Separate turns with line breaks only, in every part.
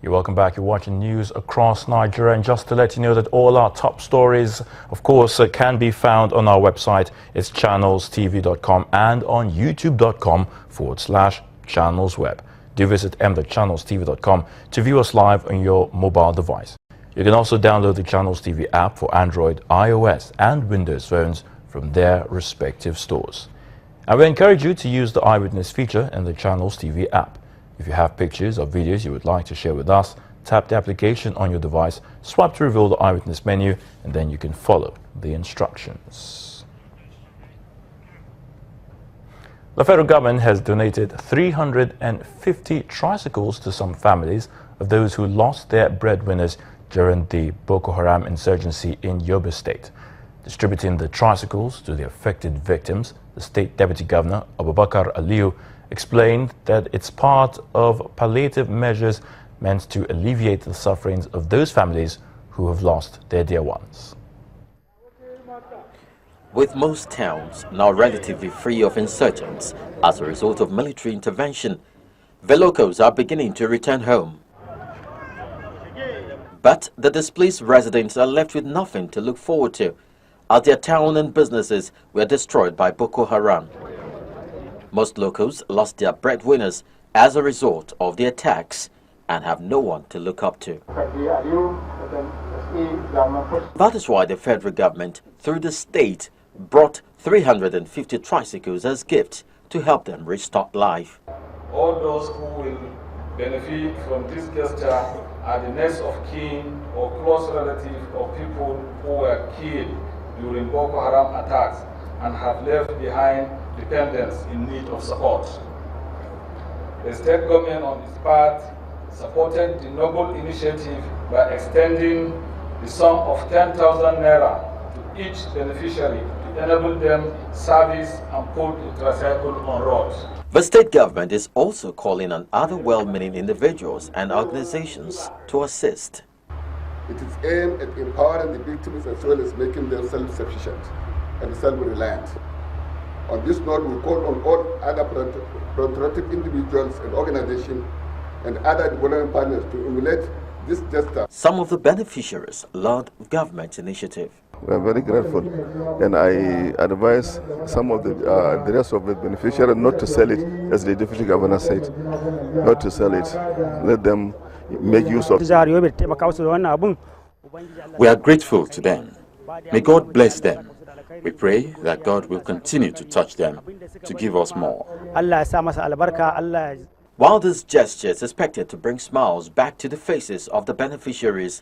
You're welcome back. You're watching news across Nigeria, and just to let you know that all our top stories, of course, can be found on our website. It's channelstv.com and on youtube.com/channelsweb. Do visit m.channelstv.com to view us live on your mobile device. You can also download the Channels TV app for Android, iOS and Windows phones from their respective stores. And we encourage you to use the Eyewitness feature in the Channels TV app. If you have pictures or videos you would like to share with us, tap the application on your device, swipe to reveal the Eyewitness menu, and then you can follow the instructions. The federal government has donated 350 tricycles to some families of those who lost their breadwinners during the Boko Haram insurgency in Yobe State. Distributing the tricycles to the affected victims, the State Deputy Governor, Abubakar Aliyu, explained that it's part of palliative measures meant to alleviate the sufferings of those families who have lost their dear ones.
With most towns now relatively free of insurgents as a result of military intervention, the locals are beginning to return home. But the displaced residents are left with nothing to look forward to, as their town and businesses were destroyed by Boko Haram. Most locals lost their breadwinners as a result of the attacks and have no one to look up to. That is why the federal government, through the state, brought 350 tricycles as gifts to help them restart life.
All those who will benefit from this gesture are the next of kin or close relatives of people who were killed during Boko Haram attacks and have left behind dependents in need of support. The state government on its part supported the noble initiative by extending the sum of 10,000 naira to each beneficiary to enable them service and put the tricycle on roads.
The state government is also calling on other well-meaning individuals and organizations to assist.
It is aimed at empowering the victims as well as making them self-sufficient and self-reliant. On this note, we call on all other patriotic individuals and organizations and other development partners to emulate this gesture.
Some of the beneficiaries laud government initiative.
We are very grateful, and I advise some of the rest of the beneficiaries not to sell it, as the deputy governor said, not to sell it. Let them make use of it.
We are grateful to them. May God bless them. We pray that God will continue to touch them to give us more.
While this gesture is expected to bring smiles back to the faces of the beneficiaries,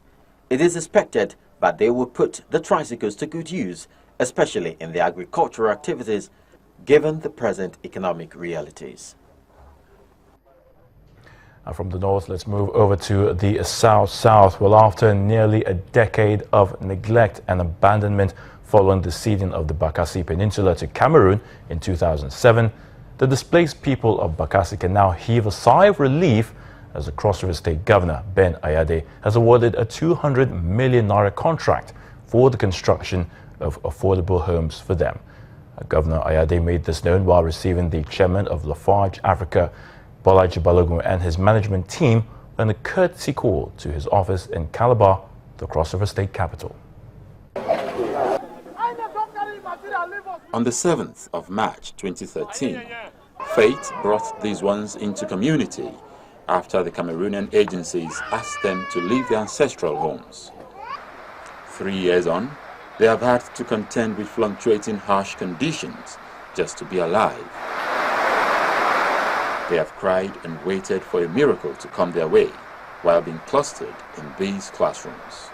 it is expected that they will put the tricycles to good use, especially in the agricultural activities, given the present economic realities.
And from the north, let's move over to the south. Well, after nearly a decade of neglect and abandonment following the ceding of the Bakassi Peninsula to Cameroon in 2007, the displaced people of Bakassi can now heave a sigh of relief as the Cross River State Governor, Ben Ayade, has awarded a 200 million naira contract for the construction of affordable homes for them. Governor Ayade made this known while receiving the chairman of Larfarge Africa, Bolaji Balogun, and his management team on a courtesy call to his office in Calabar, the Cross River State capital.
On the 7th of March 2013, fate brought these ones into community after the Cameroonian agencies asked them to leave their ancestral homes. 3 years on, they have had to contend with fluctuating harsh conditions just to be alive. They have cried and waited for a miracle to come their way while being clustered in these classrooms.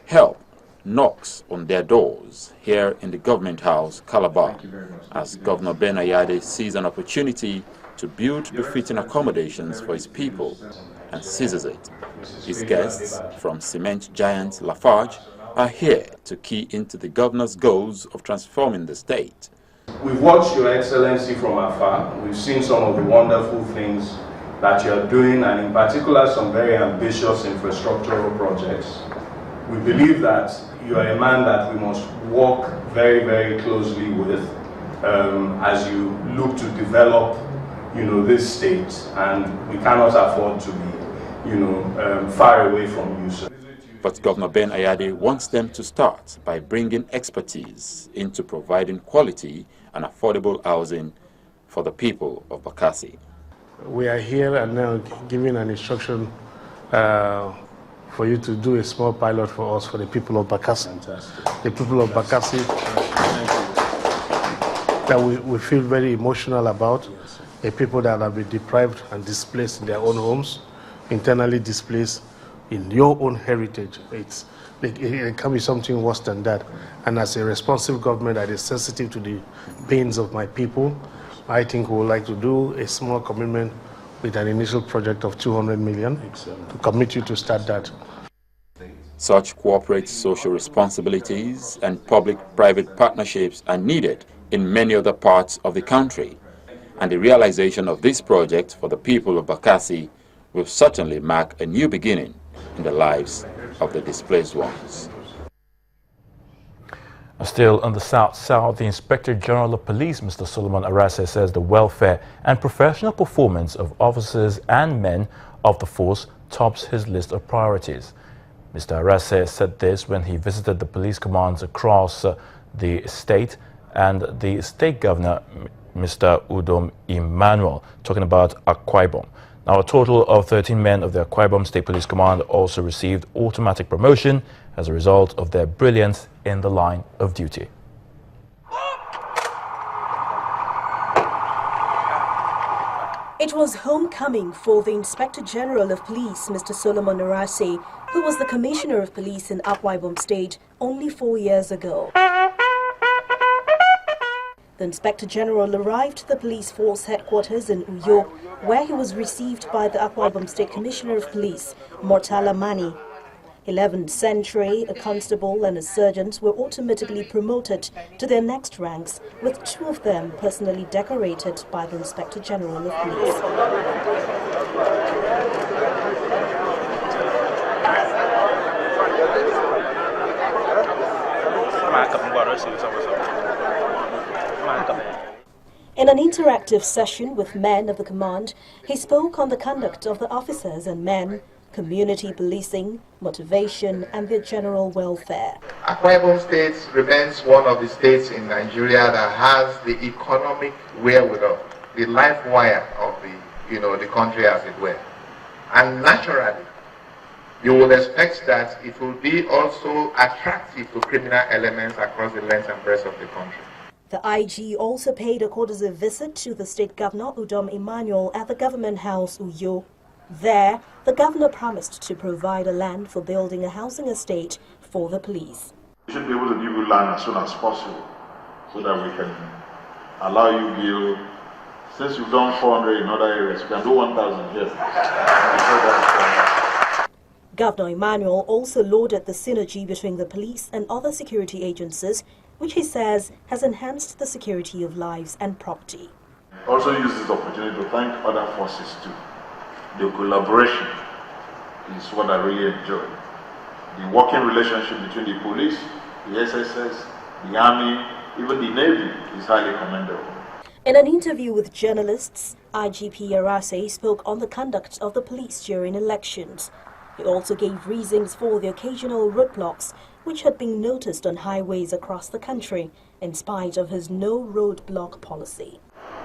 Help knocks on their doors here in the government house, Calabar, as Governor Ben Ayade sees an opportunity to build befitting accommodations for his people and seizes it. His guests from cement giant Larfarge are here to key into the governor's goals of transforming the state.
We've watched Your Excellency from afar. We've seen some of the wonderful things that you're doing, and in particular some very ambitious infrastructural projects. We believe that you are a man that we must work very, very closely with as you look to develop this state, and we cannot afford to be, far away from you. So.
But Governor Ben Ayade wants them to start by bringing expertise into providing quality and affordable housing for the people of Bakassi.
We are here and now giving an instruction for you to do a small pilot for us, for the people of Bakassi. Fantastic. The people of Bakassi that we feel very emotional about, the people that have been deprived and displaced in their own homes, internally displaced in your own heritage. It can be something worse than that. And as a responsive government that is sensitive to the pains of my people, I think we would like to do a small commitment with an initial project of 200 million to commit you to start that.
Such corporate social responsibilities and public-private partnerships are needed in many other parts of the country, and the realization of this project for the people of Bakassi will certainly mark a new beginning in the lives of the displaced ones.
Still in the South, the Inspector General of Police, Mr. Solomon Arase, says the welfare and professional performance of officers and men of the force tops his list of priorities. Mr. Arase said this when he visited the police commands across the state and the state governor, Mr. Udom Emmanuel, talking about Akwa Ibom. Now, a total of 13 men of the Akwa Ibom State Police Command also received automatic promotion as a result of their brilliance in the line of duty.
It was homecoming for the Inspector General of Police, Mr. Solomon Arase, who was the Commissioner of Police in Akwa Ibom State only 4 years ago. The Inspector General arrived at the police force headquarters in Uyo, where he was received by the Akwa Ibom State Commissioner of Police, Mortala Mani. 11th Century, a constable and a sergeant were automatically promoted to their next ranks, with 2 of them personally decorated by the Inspector General of Police. In an interactive session with men of the command, he spoke on the conduct of the officers and men, community policing, motivation, and their general welfare.
Akwa Ibom State remains one of the states in Nigeria that has the economic wherewithal, the life wire of the country, as it were. And naturally, you would expect that it will be also attractive to criminal elements across the length and breadth of the country.
The IG also paid a courtesy visit to the state governor, Udom Emmanuel, at the government house, Uyo. There, the governor promised to provide a land for building a housing estate for the police.
We should be able to give you land as soon as possible so that we can allow you build. Since you've done 400 in other areas, you can do 1,000 here.
Governor Emmanuel also lauded the synergy between the police and other security agencies, which he says has enhanced the security of lives and property.
Also use this opportunity to thank other forces too. The collaboration is what I really enjoy. The working relationship between the police, the SSS, the army, even the Navy is highly commendable.
In an interview with journalists, IGP Arase spoke on the conduct of the police during elections. He also gave reasons for the occasional roadblocks which had been noticed on highways across the country in spite of his no roadblock policy.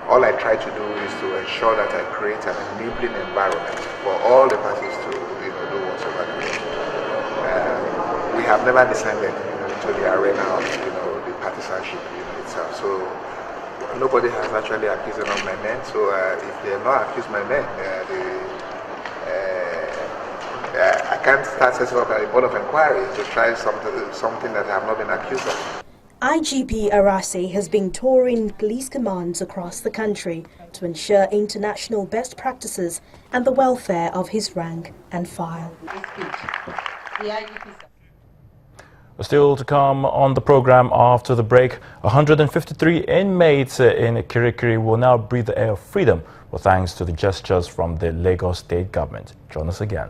All I try to do is to ensure that I create an enabling environment for all the parties to do whatever they do. We have never descended into the arena of the partisanship itself. So nobody has actually accused of my men. So if they are not accused my men, I can't start setting up a board of inquiry to try something that I have not been accused of.
IGP Arase has been touring police commands across the country to ensure international best practices and the welfare of his rank and file.
Still to come on the program after the break, 153 inmates in Kirikiri will now breathe the air of freedom, thanks to the gestures from the Lagos State government. Join us again.